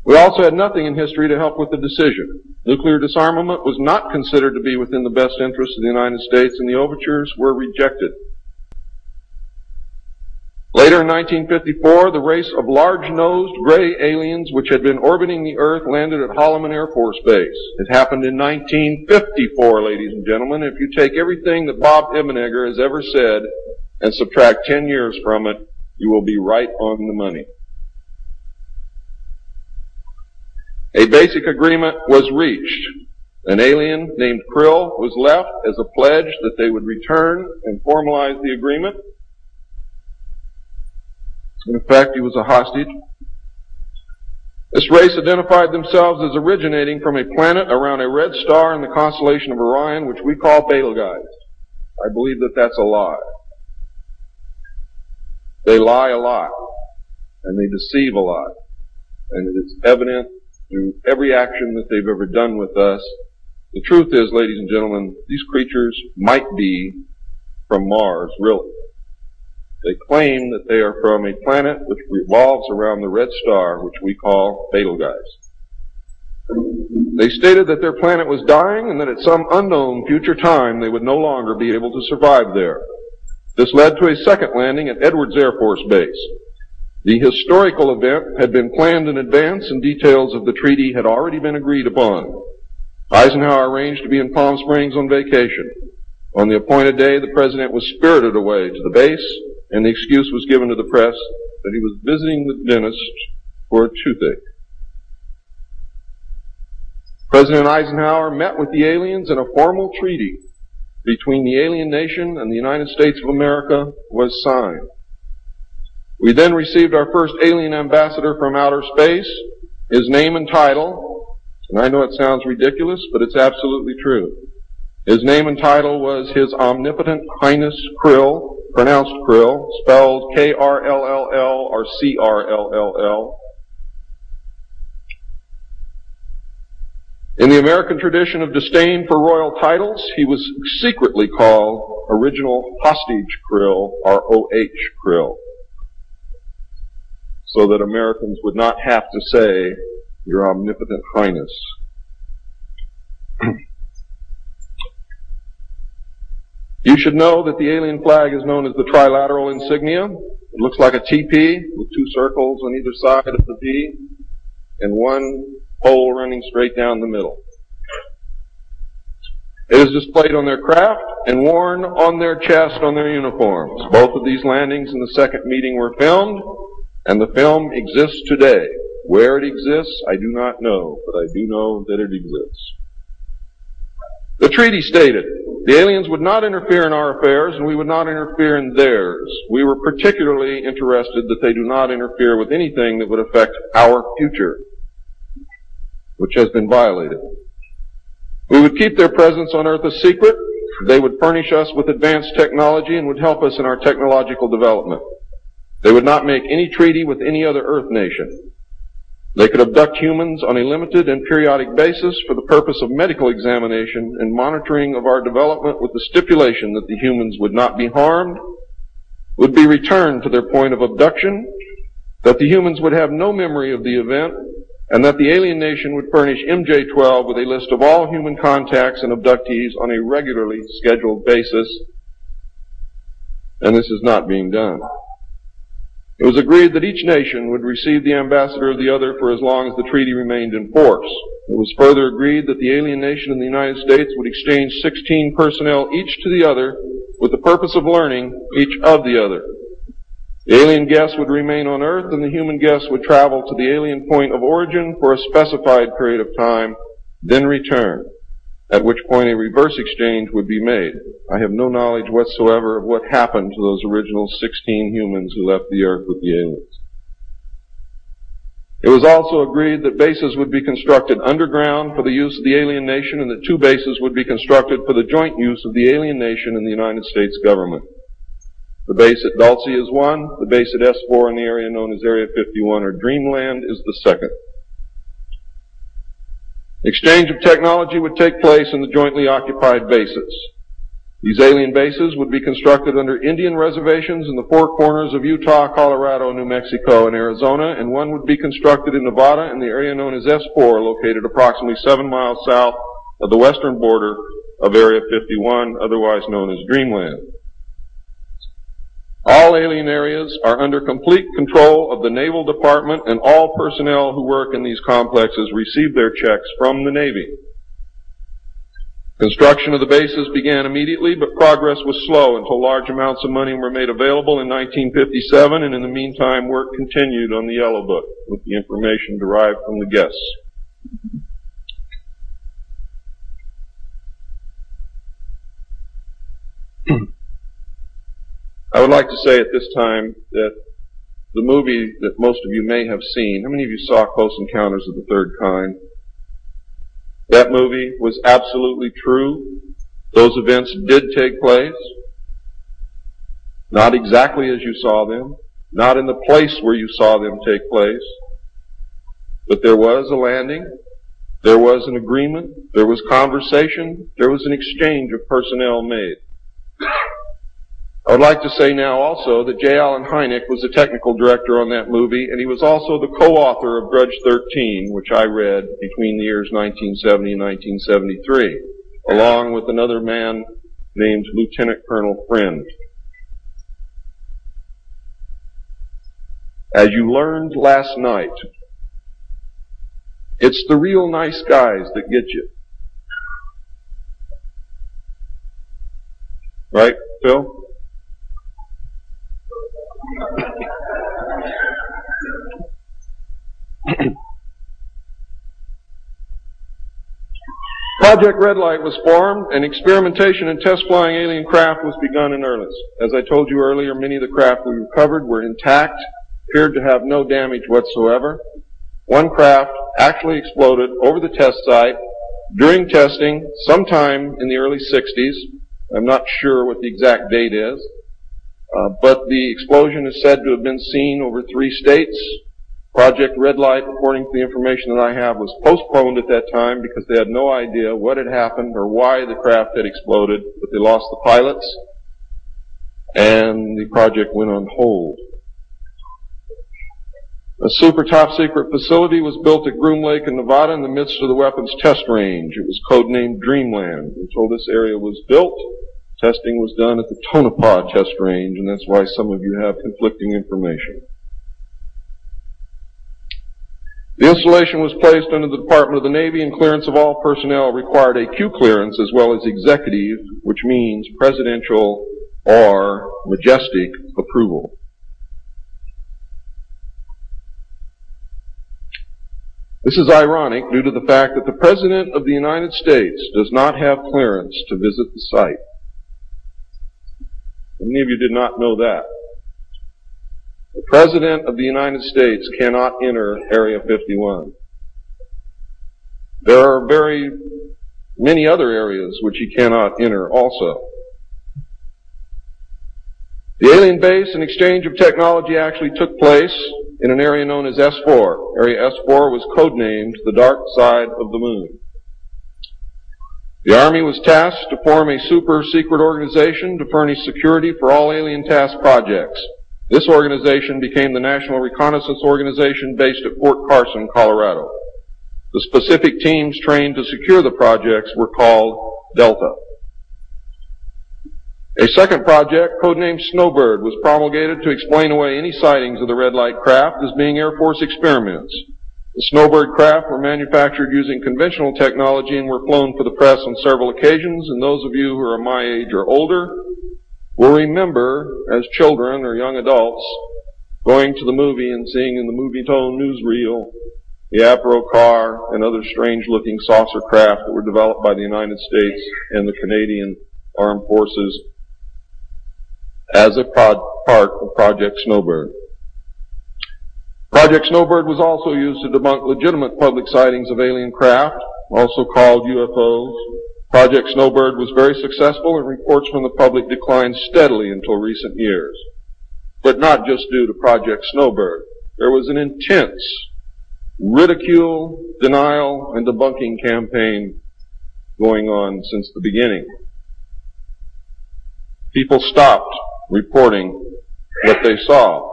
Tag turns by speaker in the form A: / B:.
A: We also had nothing in history to help with the decision. Nuclear disarmament was not considered to be within the best interests of the United States, and the overtures were rejected. Later in 1954, the race of large-nosed gray aliens which had been orbiting the Earth landed at Holloman Air Force Base. It happened in 1954, ladies and gentlemen. If you take everything that Bob Ebenegger has ever said and subtract 10 years from it, you will be right on the money. A basic agreement was reached. An alien named Krill was left as a pledge that they would return and formalize the agreement. In effect, he was a hostage. This race identified themselves as originating from a planet around a red star in the constellation of Orion, which we call Betelgeuse. I believe that that's a lie. They lie a lot, and they deceive a lot, and it is evident through every action that they've ever done with us. The truth is, ladies and gentlemen, these creatures might be from Mars, really. They claim that they are from a planet which revolves around the red star, which we call Betelgeuse. They stated that their planet was dying and that at some unknown future time they would no longer be able to survive there. This led to a second landing at Edwards Air Force Base. The historical event had been planned in advance and details of the treaty had already been agreed upon. Eisenhower arranged to be in Palm Springs on vacation. On the appointed day, the president was spirited away to the base, and the excuse was given to the press that he was visiting the dentist for a toothache. President Eisenhower met with the aliens, and a formal treaty between the alien nation and the United States of America was signed. We then received our first alien ambassador from outer space. His name and title, and I know it sounds ridiculous, but it's absolutely true. His name and title was His Omnipotent Highness Krill, pronounced Krill, spelled K-R-L-L-L or C-R-L-L-L. In the American tradition of disdain for royal titles, he was secretly called Original Hostage Krill, or O-H Krill, so that Americans would not have to say, Your Omnipotent Highness. You should know that the alien flag is known as the trilateral insignia. It looks like a TP with two circles on either side of the V and one pole running straight down the middle. It is displayed on their craft and worn on their chest on their uniforms. Both of these landings in the second meeting were filmed, and the film exists today. Where it exists, I do not know, but I do know that it exists. The treaty stated, the aliens would not interfere in our affairs and we would not interfere in theirs. We were particularly interested that they do not interfere with anything that would affect our future, which has been violated. We would keep their presence on Earth a secret. They would furnish us with advanced technology and would help us in our technological development. They would not make any treaty with any other Earth nation. They could abduct humans on a limited and periodic basis for the purpose of medical examination and monitoring of our development, with the stipulation that the humans would not be harmed, would be returned to their point of abduction, that the humans would have no memory of the event, and that the alien nation would furnish MJ-12 with a list of all human contacts and abductees on a regularly scheduled basis. And this is not being done. It was agreed that each nation would receive the ambassador of the other for as long as the treaty remained in force. It was further agreed that the alien nation and the United States would exchange 16 personnel each to the other with the purpose of learning each of the other. The alien guests would remain on Earth and the human guests would travel to the alien point of origin for a specified period of time, then return, at which point a reverse exchange would be made. I have no knowledge whatsoever of what happened to those original 16 humans who left the Earth with the aliens. It was also agreed that bases would be constructed underground for the use of the alien nation and that 2 bases would be constructed for the joint use of the alien nation and the United States government. The base at Dulce is one, the base at S4 in the area known as Area 51 or Dreamland is the second. Exchange of technology would take place in the jointly occupied bases. These alien bases would be constructed under Indian reservations in the four corners of Utah, Colorado, New Mexico, and Arizona, and one would be constructed in Nevada in the area known as S4, located approximately 7 miles south of the western border of Area 51, otherwise known as Dreamland. All alien areas are under complete control of the Naval Department, and all personnel who work in these complexes receive their checks from the Navy. Construction of the bases began immediately, but progress was slow until large amounts of money were made available in 1957, and in the meantime work continued on the Yellow Book with the information derived from the guests. I would like to say at this time that the movie that most of you may have seen, how many of you saw Close Encounters of the Third Kind? That movie was absolutely true. Those events did take place. Not exactly as you saw them, not in the place where you saw them take place, but there was a landing, there was an agreement, there was conversation, there was an exchange of personnel made. I would like to say now also that J. Allen Hynek was the technical director on that movie, and he was also the co-author of Grudge 13, which I read between the years 1970 and 1973, along with another man named Lieutenant Colonel Friend. As you learned last night, it's the real nice guys that get you. Right, Phil? Project Red Light was formed, and experimentation and test flying alien craft was begun in earnest. As I told you earlier, many of the craft we recovered were intact, appeared to have no damage whatsoever. One craft actually exploded over the test site during testing sometime in the early 60s. I'm not sure what the exact date is. But the explosion is said to have been seen over 3 states. Project Red Light, according to the information that I have, was postponed at that time because they had no idea what had happened or why the craft had exploded, but they lost the pilots, and the project went on hold. A super top secret facility was built at Groom Lake in Nevada in the midst of the weapons test range. It was codenamed Dreamland. Until this area was built, testing was done at the Tonopah test range, and that's why some of you have conflicting information. The installation was placed under the Department of the Navy, and clearance of all personnel required a Q clearance as well as executive, which means presidential or majestic approval. This is ironic due to the fact that the President of the United States does not have clearance to visit the site. Many of you did not know that. The President of the United States cannot enter Area 51. There are very many other areas which he cannot enter also. The alien base and exchange of technology actually took place in an area known as S4. Area S4 was codenamed the Dark Side of the Moon. The Army was tasked to form a super-secret organization to furnish security for all alien task projects. This organization became the National Reconnaissance Organization based at Fort Carson, Colorado. The specific teams trained to secure the projects were called Delta. A second project, codenamed Snowbird, was promulgated to explain away any sightings of the red light craft as being Air Force experiments. The Snowbird craft were manufactured using conventional technology and were flown for the press on several occasions, and those of you who are my age or older will remember, as children or young adults, going to the movie and seeing in the Movie-Tone newsreel the Apro car and other strange-looking saucer craft that were developed by the United States and the Canadian Armed Forces as a part of Project Snowbird. Project Snowbird was also used to debunk legitimate public sightings of alien craft, also called UFOs. Project Snowbird was very successful, and reports from the public declined steadily until recent years. But not just due to Project Snowbird. There was an intense ridicule, denial, and debunking campaign going on since the beginning. people stopped reporting what they saw.